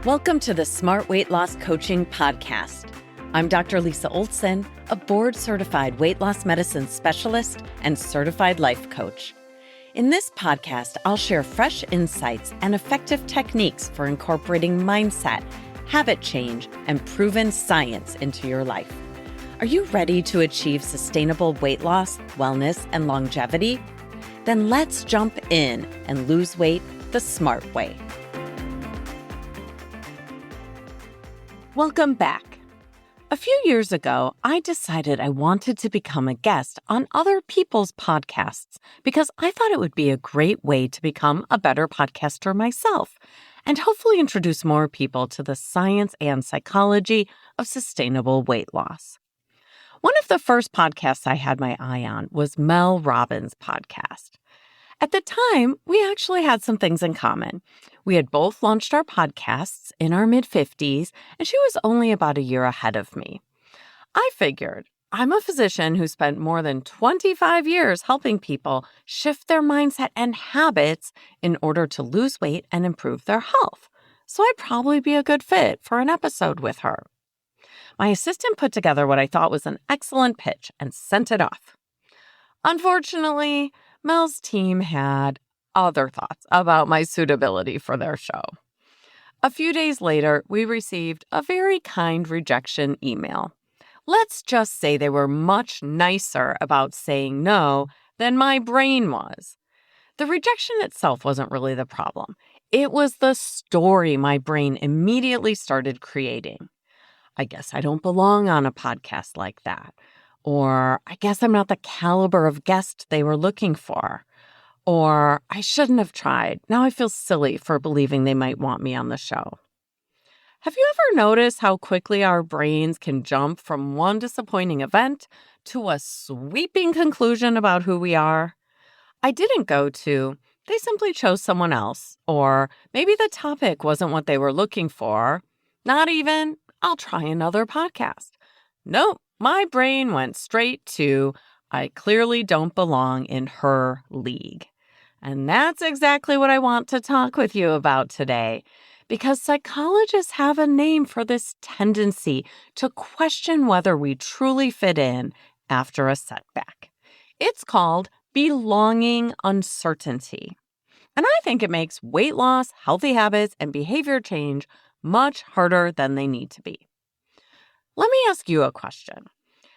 Welcome to the Smart Weight Loss Coaching Podcast. I'm Dr. Lisa Oldson, a board-certified weight loss medicine specialist and certified life coach. In this podcast, I'll share fresh insights and effective techniques for incorporating mindset, habit change, and proven science into your life. Are you ready to achieve sustainable weight loss, wellness, and longevity? Then let's jump in and lose weight the smart way. Welcome back. A few years ago, I decided I wanted to become a guest on other people's podcasts because I thought it would be a great way to become a better podcaster myself and hopefully introduce more people to the science and psychology of sustainable weight loss. One of the first podcasts I had my eye on was Mel Robbins' podcast. At the time, we actually had some things in common. We had both launched our podcasts in our mid-50s, and she was only about a year ahead of me. I figured, I'm a physician who spent more than 25 years helping people shift their mindset and habits in order to lose weight and improve their health. So I'd probably be a good fit for an episode with her. My assistant put together what I thought was an excellent pitch and sent it off. Unfortunately, Mel's team had other thoughts about my suitability for their show. A few days later, we received a very kind rejection email. Let's just say they were much nicer about saying no than my brain was. The rejection itself wasn't really the problem. It was the story my brain immediately started creating. I guess I don't belong on a podcast like that. Or I guess I'm not the caliber of guest they were looking for. Or I shouldn't have tried. Now I feel silly for believing they might want me on the show. Have you ever noticed how quickly our brains can jump from one disappointing event to a sweeping conclusion about who we are? I didn't go to, they simply chose someone else. Or maybe the topic wasn't what they were looking for. Not even, I'll try another podcast. Nope. My brain went straight to, I clearly don't belong in her league. And that's exactly what I want to talk with you about today, because psychologists have a name for this tendency to question whether we truly fit in after a setback. It's called belonging uncertainty. And I think it makes weight loss, healthy habits, and behavior change much harder than they need to be. Let me ask you a question.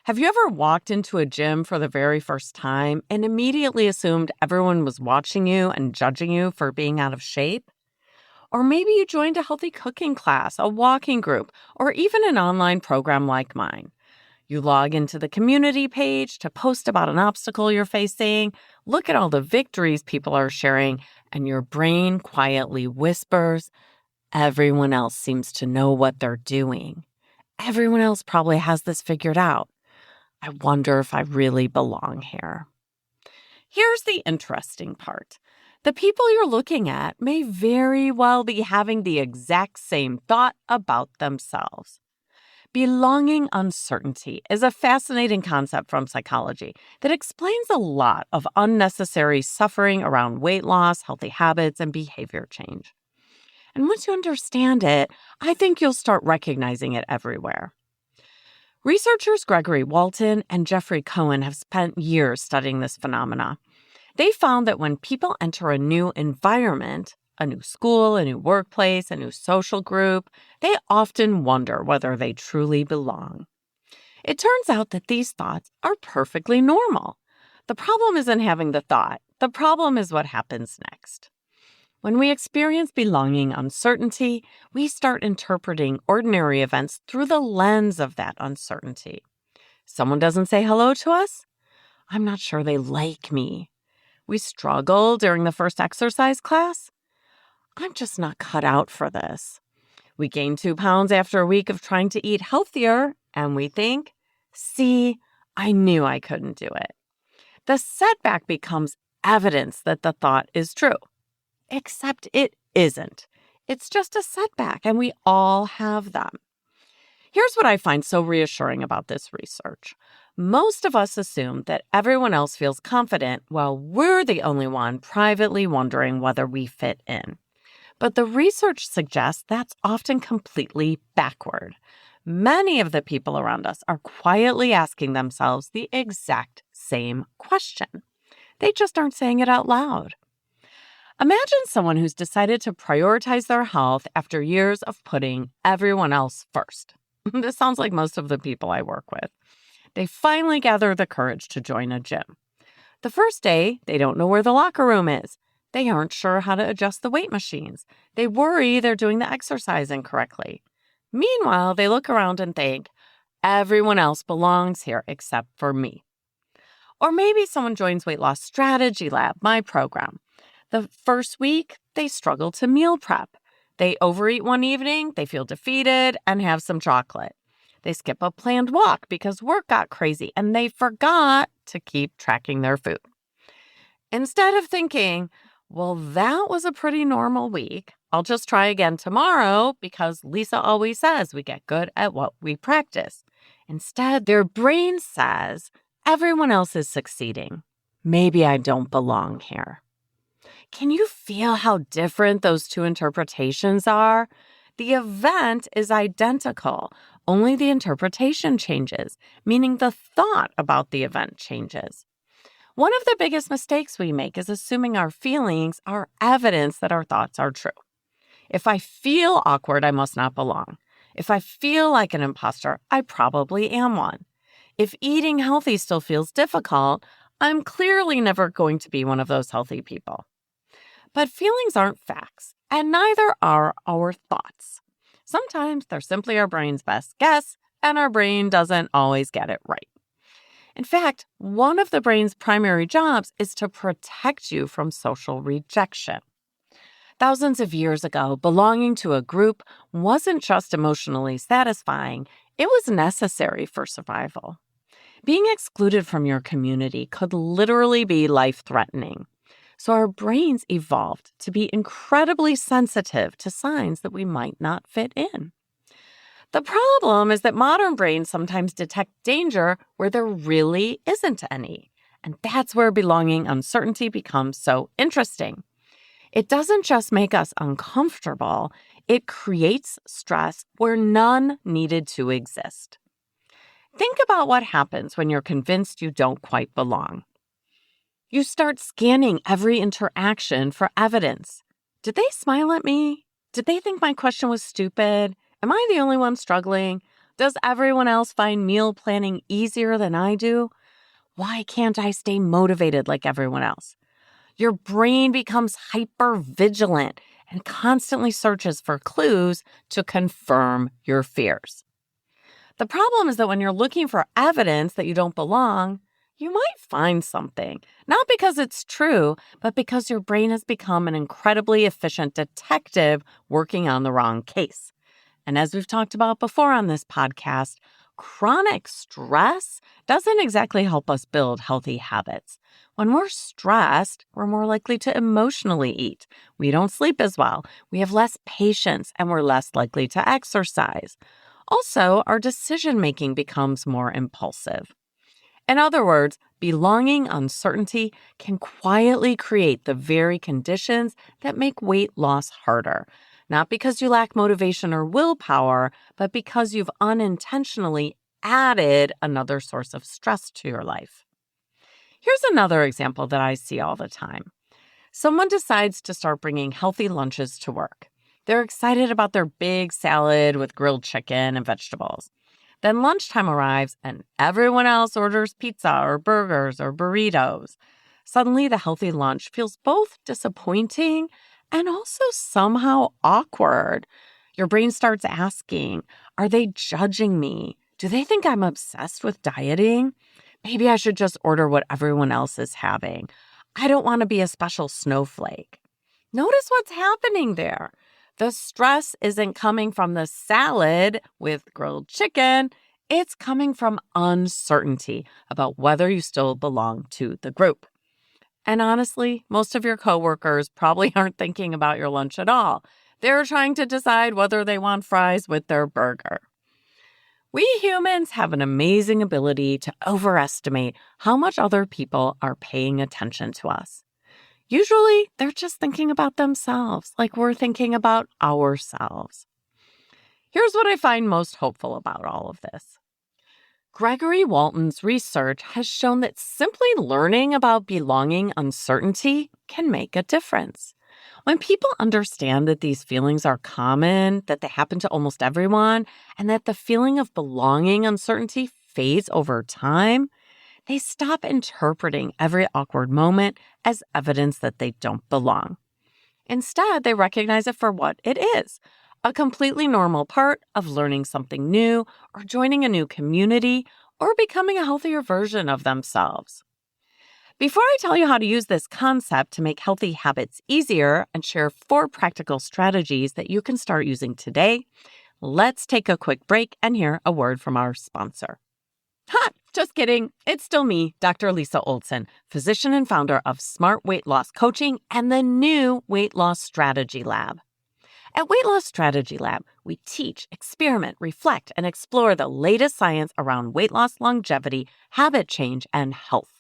Have you ever walked into a gym for the very first time and immediately assumed everyone was watching you and judging you for being out of shape? Or maybe you joined a healthy cooking class, a walking group, or even an online program like mine. You log into the community page to post about an obstacle you're facing, look at all the victories people are sharing, and your brain quietly whispers, everyone else seems to know what they're doing. Everyone else probably has this figured out. I wonder if I really belong here. Here's the interesting part. The people you're looking at may very well be having the exact same thought about themselves. Belonging uncertainty is a fascinating concept from psychology that explains a lot of unnecessary suffering around weight loss, healthy habits, and behavior change. And once you understand it, I think you'll start recognizing it everywhere. Researchers Gregory Walton and Jeffrey Cohen have spent years studying this phenomena. They found that when people enter a new environment, a new school, a new workplace, a new social group, they often wonder whether they truly belong. It turns out that these thoughts are perfectly normal. The problem isn't having the thought. The problem is what happens next. When we experience belonging uncertainty, we start interpreting ordinary events through the lens of that uncertainty. Someone doesn't say hello to us? I'm not sure they like me. We struggle during the first exercise class? I'm just not cut out for this. We gain 2 pounds after a week of trying to eat healthier, and we think, see, I knew I couldn't do it. The setback becomes evidence that the thought is true. Except it isn't. It's just a setback, and we all have them. Here's what I find so reassuring about this research. Most of us assume that everyone else feels confident while we're the only one privately wondering whether we fit in. But the research suggests that's often completely backward. Many of the people around us are quietly asking themselves the exact same question. They just aren't saying it out loud. Imagine someone who's decided to prioritize their health after years of putting everyone else first. This sounds like most of the people I work with. They finally gather the courage to join a gym. The first day, they don't know where the locker room is. They aren't sure how to adjust the weight machines. They worry they're doing the exercise incorrectly. Meanwhile, they look around and think, everyone else belongs here except for me. Or maybe someone joins Weight Loss Strategy Lab, my program. The first week, they struggle to meal prep. They overeat one evening, they feel defeated, and have some chocolate. They skip a planned walk because work got crazy, and they forgot to keep tracking their food. Instead of thinking, well, that was a pretty normal week, I'll just try again tomorrow because Lisa always says we get good at what we practice. Instead, their brain says, everyone else is succeeding. Maybe I don't belong here. Can you feel how different those two interpretations are? The event is identical, only the interpretation changes, meaning the thought about the event changes. One of the biggest mistakes we make is assuming our feelings are evidence that our thoughts are true. If I feel awkward, I must not belong. If I feel like an imposter, I probably am one. If eating healthy still feels difficult, I'm clearly never going to be one of those healthy people. But feelings aren't facts, and neither are our thoughts. Sometimes they're simply our brain's best guess, and our brain doesn't always get it right. In fact, one of the brain's primary jobs is to protect you from social rejection. Thousands of years ago, belonging to a group wasn't just emotionally satisfying, it was necessary for survival. Being excluded from your community could literally be life-threatening. So our brains evolved to be incredibly sensitive to signs that we might not fit in. The problem is that modern brains sometimes detect danger where there really isn't any. And that's where belonging uncertainty becomes so interesting. It doesn't just make us uncomfortable, it creates stress where none needed to exist. Think about what happens when you're convinced you don't quite belong. You start scanning every interaction for evidence. Did they smile at me? Did they think my question was stupid? Am I the only one struggling? Does everyone else find meal planning easier than I do? Why can't I stay motivated like everyone else? Your brain becomes hyper-vigilant and constantly searches for clues to confirm your fears. The problem is that when you're looking for evidence that you don't belong, you might find something, not because it's true, but because your brain has become an incredibly efficient detective working on the wrong case. And as we've talked about before on this podcast, chronic stress doesn't exactly help us build healthy habits. When we're stressed, we're more likely to emotionally eat. We don't sleep as well. We have less patience, and we're less likely to exercise. Also, our decision-making becomes more impulsive. In other words, belonging uncertainty can quietly create the very conditions that make weight loss harder. Not because you lack motivation or willpower, but because you've unintentionally added another source of stress to your life. Here's another example that I see all the time. Someone decides to start bringing healthy lunches to work. They're excited about their big salad with grilled chicken and vegetables. Then lunchtime arrives and everyone else orders pizza or burgers or burritos. Suddenly, the healthy lunch feels both disappointing and also somehow awkward. Your brain starts asking, are they judging me? Do they think I'm obsessed with dieting? Maybe I should just order what everyone else is having. I don't want to be a special snowflake. Notice what's happening there. The stress isn't coming from the salad with grilled chicken. It's coming from uncertainty about whether you still belong to the group. And honestly, most of your coworkers probably aren't thinking about your lunch at all. They're trying to decide whether they want fries with their burger. We humans have an amazing ability to overestimate how much other people are paying attention to us. Usually, they're just thinking about themselves, like we're thinking about ourselves. Here's what I find most hopeful about all of this. Gregory Walton's research has shown that simply learning about belonging uncertainty can make a difference. When people understand that these feelings are common, that they happen to almost everyone, and that the feeling of belonging uncertainty fades over time, they stop interpreting every awkward moment as evidence that they don't belong. Instead, they recognize it for what it is, a completely normal part of learning something new or joining a new community or becoming a healthier version of themselves. Before I tell you how to use this concept to make healthy habits easier and share 4 practical strategies that you can start using today, let's take a quick break and hear a word from our sponsor. Ha! Just kidding. It's still me, Dr. Lisa Oldson, physician and founder of Smart Weight Loss Coaching and the new Weight Loss Strategy Lab. At Weight Loss Strategy Lab, we teach, experiment, reflect, and explore the latest science around weight loss, longevity, habit change, and health.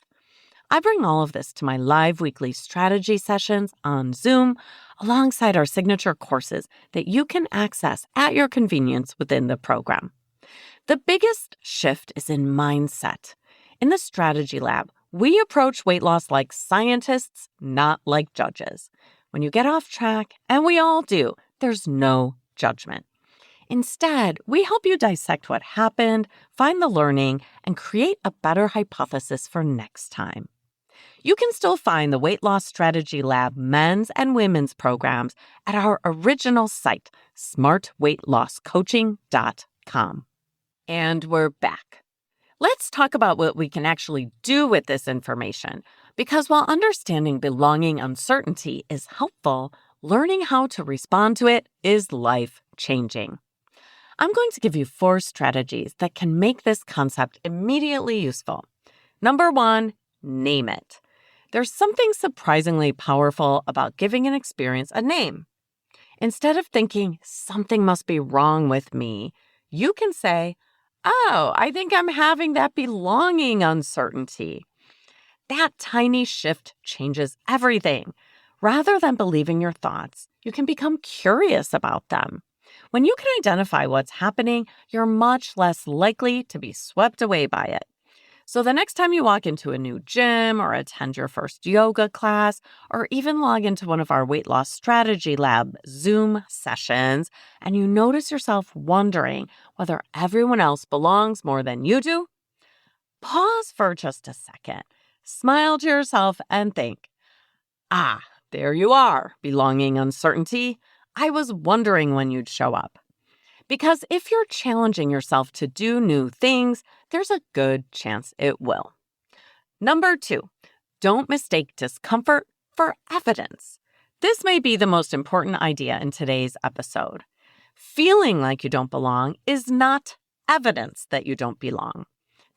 I bring all of this to my live weekly strategy sessions on Zoom alongside our signature courses that you can access at your convenience within the program. The biggest shift is in mindset. In the Strategy Lab, we approach weight loss like scientists, not like judges. When you get off track, and we all do, there's no judgment. Instead, we help you dissect what happened, find the learning, and create a better hypothesis for next time. You can still find the Weight Loss Strategy Lab men's and women's programs at our original site, smartweightlosscoaching.com. And we're back. Let's talk about what we can actually do with this information, because while understanding belonging uncertainty is helpful, learning how to respond to it is life-changing. I'm going to give you 4 strategies that can make this concept immediately useful. Number 1, name it. There's something surprisingly powerful about giving an experience a name. Instead of thinking something must be wrong with me, you can say, oh, I think I'm having that belonging uncertainty. That tiny shift changes everything. Rather than believing your thoughts, you can become curious about them. When you can identify what's happening, you're much less likely to be swept away by it. So the next time you walk into a new gym or attend your first yoga class, or even log into one of our Weight Loss Strategy Lab Zoom sessions, and you notice yourself wondering whether everyone else belongs more than you do, pause for just a second, smile to yourself, and think, ah, there you are, belonging uncertainty. I was wondering when you'd show up. Because if you're challenging yourself to do new things, there's a good chance it will. Number 2, don't mistake discomfort for evidence. This may be the most important idea in today's episode. Feeling like you don't belong is not evidence that you don't belong.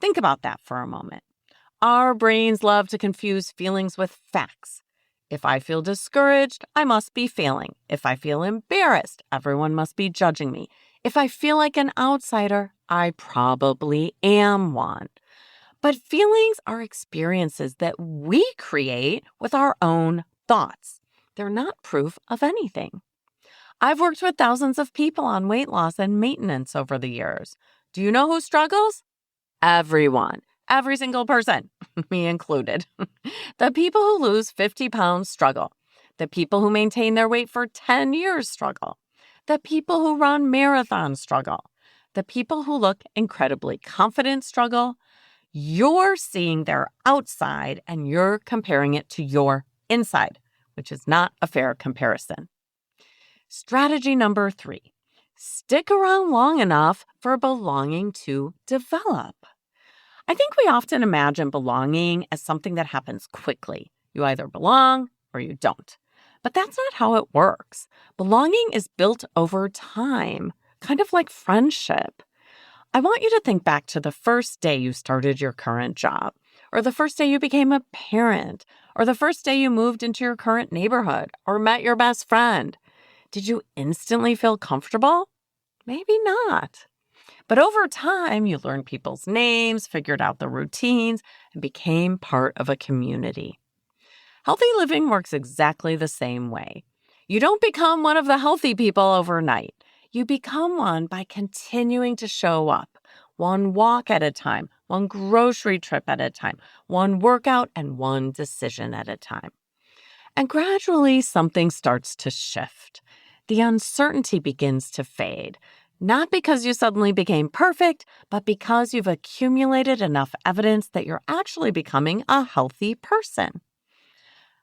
Think about that for a moment. Our brains love to confuse feelings with facts. If I feel discouraged, I must be failing. If I feel embarrassed, everyone must be judging me. If I feel like an outsider, I probably am one. But feelings are experiences that we create with our own thoughts. They're not proof of anything. I've worked with thousands of people on weight loss and maintenance over the years. Do you know who struggles? Everyone. Every single person, me included. The people who lose 50 pounds struggle. The people who maintain their weight for 10 years struggle. The people who run marathons struggle. The people who look incredibly confident struggle. You're seeing their outside and you're comparing it to your inside, which is not a fair comparison. Strategy number 3, stick around long enough for belonging to develop. I think we often imagine belonging as something that happens quickly. You either belong or you don't. But that's not how it works. Belonging is built over time, kind of like friendship. I want you to think back to the first day you started your current job, or the first day you became a parent, or the first day you moved into your current neighborhood, or met your best friend. Did you instantly feel comfortable? Maybe not. But over time, you learned people's names, figured out the routines, and became part of a community. Healthy living works exactly the same way. You don't become one of the healthy people overnight. You become one by continuing to show up, one walk at a time, one grocery trip at a time, one workout, and one decision at a time. And gradually, something starts to shift. The uncertainty begins to fade, not because you suddenly became perfect, but because you've accumulated enough evidence that you're actually becoming a healthy person.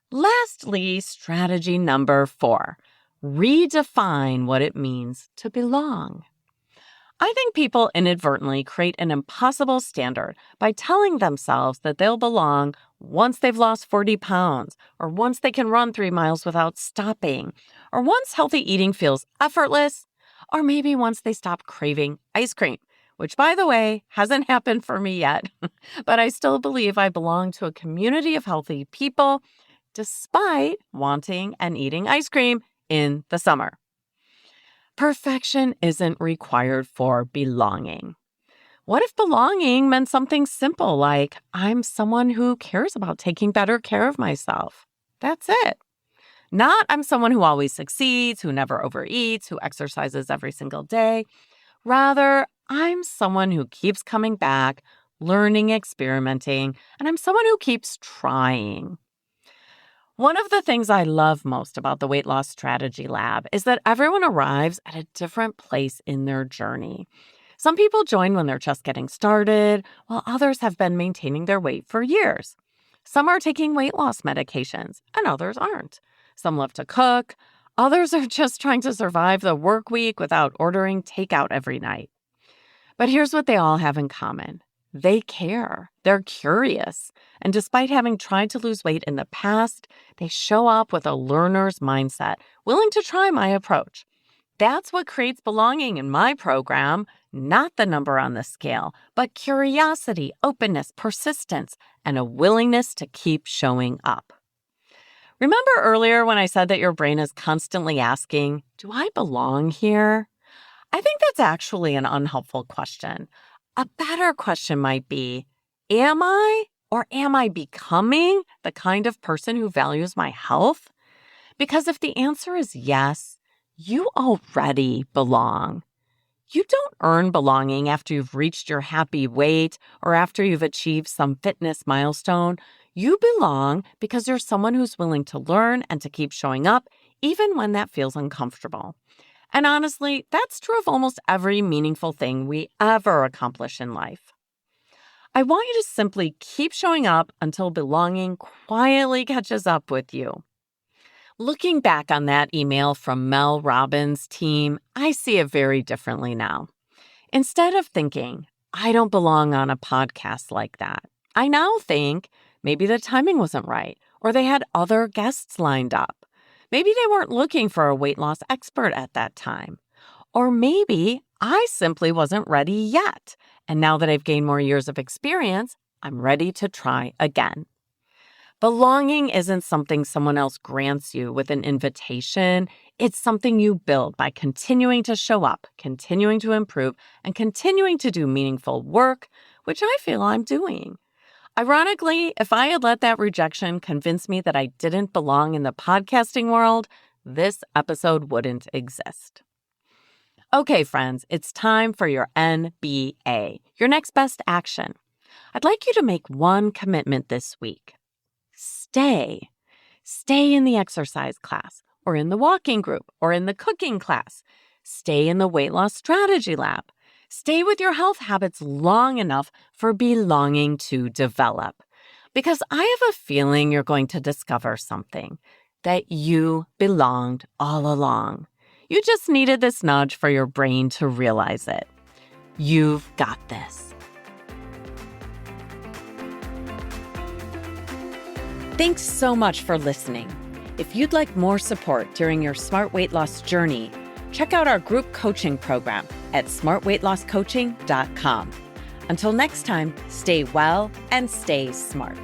Lastly, strategy number 4, redefine what it means to belong. I think people inadvertently create an impossible standard by telling themselves that they'll belong once they've lost 40 pounds, or once they can run 3 miles without stopping, or once healthy eating feels effortless, or maybe once they stop craving ice cream, which, by the way, hasn't happened for me yet. But I still believe I belong to a community of healthy people, despite wanting and eating ice cream in the summer. Perfection isn't required for belonging. What if belonging meant something simple like, I'm someone who cares about taking better care of myself? That's it. Not, I'm someone who always succeeds, who never overeats, who exercises every single day. Rather, I'm someone who keeps coming back, learning, experimenting, and I'm someone who keeps trying. One of the things I love most about the Weight Loss Strategy Lab is that everyone arrives at a different place in their journey. Some people join when they're just getting started, while others have been maintaining their weight for years. Some are taking weight loss medications, and others aren't. Some love to cook. Others are just trying to survive the work week without ordering takeout every night. But here's what they all have in common. They care. They're curious. And despite having tried to lose weight in the past, they show up with a learner's mindset, willing to try my approach. That's what creates belonging in my program, not the number on the scale, but curiosity, openness, persistence, and a willingness to keep showing up. Remember earlier when I said that your brain is constantly asking, do I belong here? I think that's actually an unhelpful question. A better question might be, am I or am I becoming the kind of person who values my health? Because if the answer is yes, you already belong. You don't earn belonging after you've reached your happy weight or after you've achieved some fitness milestone. You belong because you're someone who's willing to learn and to keep showing up, even when that feels uncomfortable. And honestly, that's true of almost every meaningful thing we ever accomplish in life. I want you to simply keep showing up until belonging quietly catches up with you. Looking back on that email from Mel Robbins' team, I see it very differently now. Instead of thinking, I don't belong on a podcast like that, I now think maybe the timing wasn't right, or they had other guests lined up. Maybe they weren't looking for a weight loss expert at that time. Or maybe I simply wasn't ready yet. And now that I've gained more years of experience, I'm ready to try again. Belonging isn't something someone else grants you with an invitation. It's something you build by continuing to show up, continuing to improve, and continuing to do meaningful work, which I feel I'm doing. Ironically, if I had let that rejection convince me that I didn't belong in the podcasting world, this episode wouldn't exist. Okay, friends, it's time for your NBA, your next best action. I'd like you to make one commitment this week. Stay. Stay in the exercise class, or in the walking group, or in the cooking class. Stay in the weight loss strategy lab. Stay with your health habits long enough for belonging to develop. Because I have a feeling you're going to discover something, that you belonged all along. You just needed this nudge for your brain to realize it. You've got this. Thanks so much for listening. If you'd like more support during your smart weight loss journey, check out our group coaching program at smartweightlosscoaching.com. Until next time, stay well and stay smart.